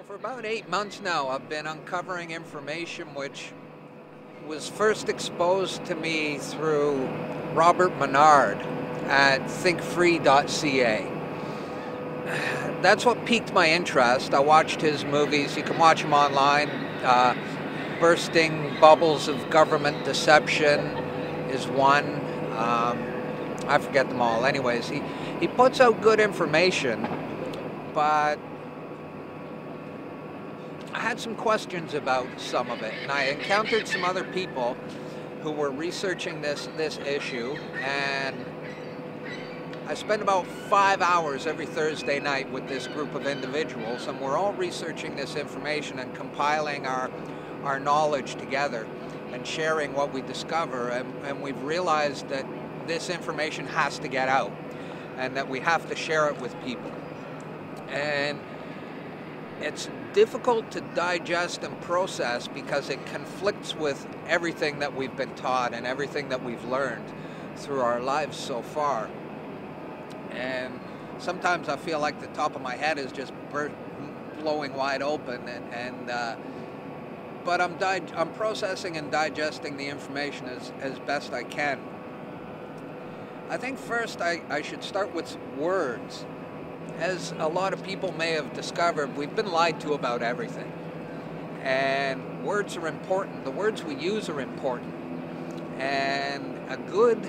For about 8 months now, I've been uncovering information which was first exposed to me through Robert Menard at thinkfree.ca. That's what piqued my interest. I watched his movies. You can watch them online. Bursting Bubbles of Government Deception is one. I forget them all. Anyways, he puts out good information, but I had some questions about some of it, and I encountered some other people who were researching this issue, and I spend about 5 hours every Thursday night with this group of individuals, and we're all researching this information and compiling our knowledge together and sharing what we discover, and we've realized that this information has to get out and that we have to share it with people. And it's difficult to digest and process because it conflicts with everything that we've been taught and everything that we've learned through our lives so far. And sometimes I feel like the top of my head is just blowing wide open, but I'm processing and digesting the information as best I can. I think first I should start with words. As a lot of people may have discovered, we've been lied to about everything. And words are important. The words we use are important. And a good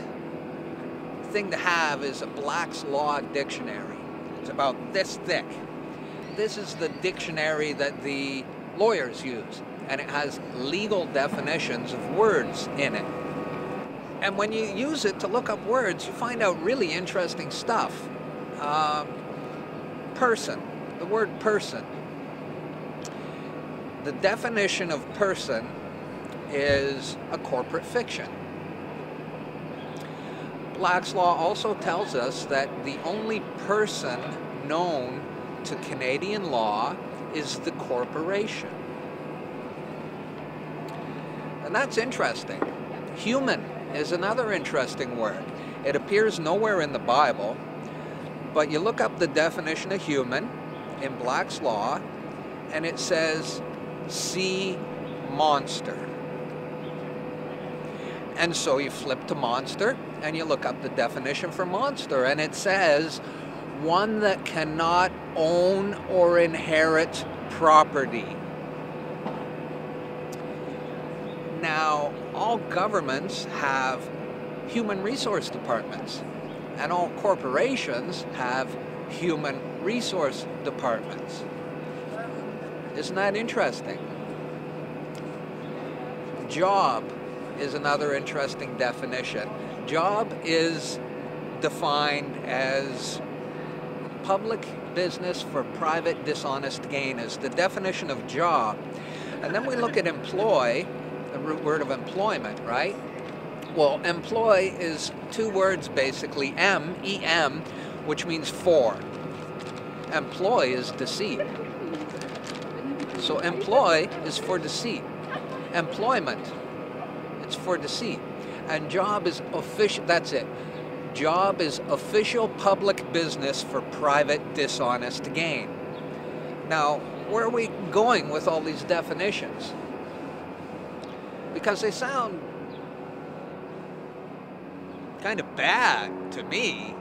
thing to have is a Black's Law dictionary. It's about this thick. This is the dictionary that the lawyers use, and it has legal definitions of words in it. And when you use it to look up words, you find out really interesting stuff. Person, the word person. The definition of person is a corporate fiction. Black's Law also tells us that the only person known to Canadian law is the corporation. And that's interesting. Human is another interesting word. It appears nowhere in the Bible, but you look up the definition of human in Black's Law, and it says sea monster. And so you flip to monster, and you look up the definition for monster, and it says one that cannot own or inherit property. Now, all governments have human resource departments, and all corporations have human resource departments. Isn't that interesting? Job is another interesting definition. Job is defined as public business for private dishonest gain, is the definition of job. And then we look at employ, the root word of employment, right? Well, employ is two words basically, E-M, which means for. Employ is deceit. So employ is for deceit. Employment, it's for deceit. And job is official, that's it. Job is official public business for private dishonest gain. Now, where are we going with all these definitions? Because they sound kind of bad to me.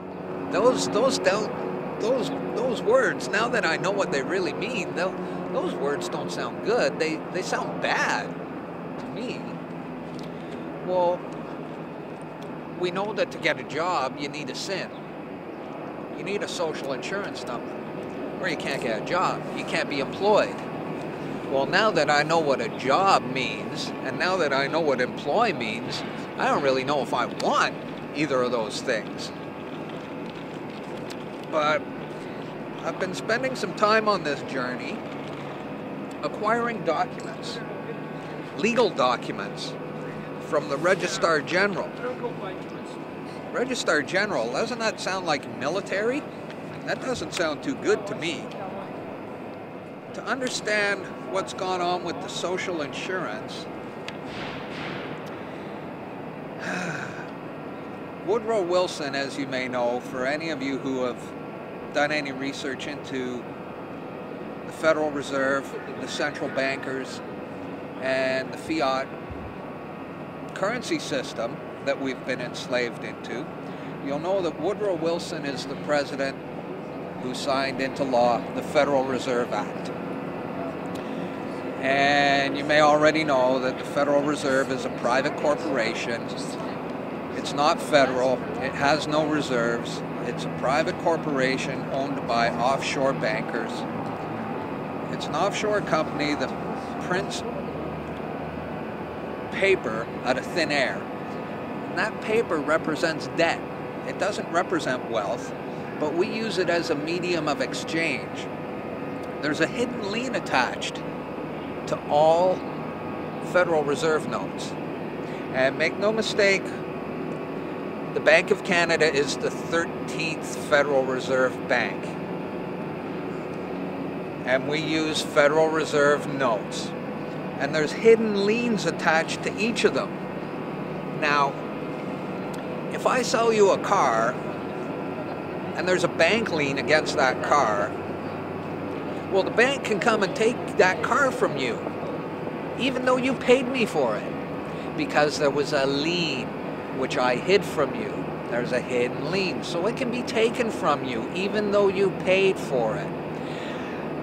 Those words, now that I know what they really mean, those words don't sound good. They sound bad to me. Well, we know that to get a job, you need a SIN. You need a social insurance number, or you can't get a job. You can't be employed. Well, now that I know what a job means, and now that I know what employ means, I don't really know if I want either of those things. But I've been spending some time on this journey acquiring documents, legal documents, from the Registrar General. Registrar General, doesn't that sound like military? That doesn't sound too good to me. To understand what's gone on with the social insurance, Woodrow Wilson, as you may know, for any of you who have done any research into the Federal Reserve, the central bankers, and the fiat currency system that we've been enslaved into, you'll know that Woodrow Wilson is the president who signed into law the Federal Reserve Act. And you may already know that the Federal Reserve is a private corporation. It's not federal. It has no reserves. It's a private corporation owned by offshore bankers. It's an offshore company that prints paper out of thin air. And that paper represents debt. It doesn't represent wealth, but we use it as a medium of exchange. There's a hidden lien attached to all Federal Reserve notes. And make no mistake, the Bank of Canada is the 13th Federal Reserve Bank. And we use Federal Reserve notes. And there's hidden liens attached to each of them. Now, if I sell you a car, and there's a bank lien against that car, well, the bank can come and take that car from you, even though you paid me for it, because there was a lien which I hid from you. There's a hidden lien, so it can be taken from you, even though you paid for it.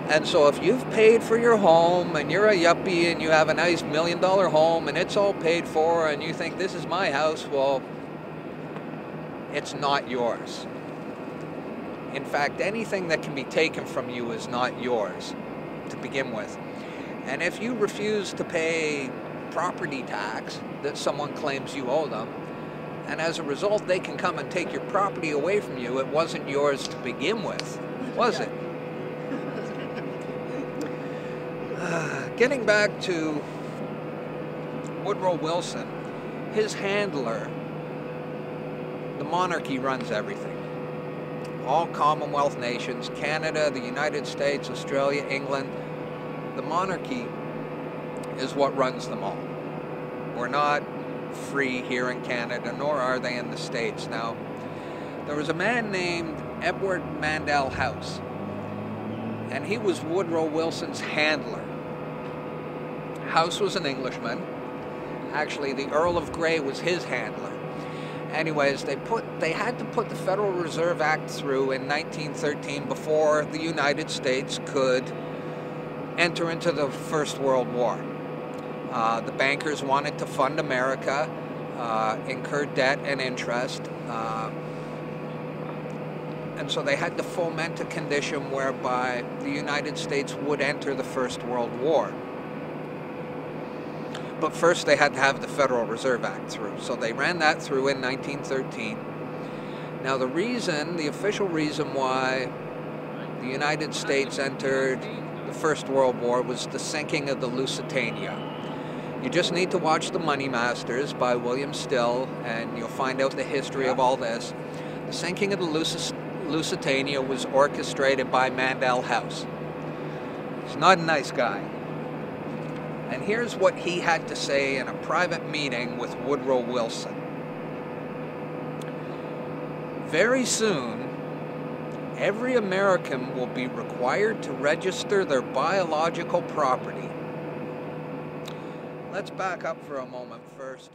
And so if you've paid for your home, and you're a yuppie, and you have a nice $1 million home, and it's all paid for, and you think this is my house, well, it's not yours. In fact, anything that can be taken from you is not yours to begin with. And if you refuse to pay property tax that someone claims you owe them, and as a result they can come and take your property away from you, it wasn't yours to begin with, was it? Getting back to Woodrow Wilson, his handler, the monarchy runs everything. All Commonwealth nations, Canada, the United States, Australia, England, the monarchy is what runs them all. We're not free here in Canada, nor are they in the States. Now, there was a man named Edward Mandell House, and he was Woodrow Wilson's handler. House was an Englishman. Actually, the Earl of Grey was his handler. Anyways, they had to put the Federal Reserve Act through in 1913 before the United States could enter into the First World War. The bankers wanted to fund America, incur debt and interest, and so they had to foment a condition whereby the United States would enter the First World War. But first they had to have the Federal Reserve Act through. So they ran that through in 1913. Now the official reason why the United States entered the First World War was the sinking of the Lusitania. You just need to watch The Money Masters by William Still and you'll find out the history of all this. The sinking of the Lusitania was orchestrated by Mandell House. He's not a nice guy. And here's what he had to say in a private meeting with Woodrow Wilson. Very soon, every American will be required to register their biological property. Let's back up for a moment first.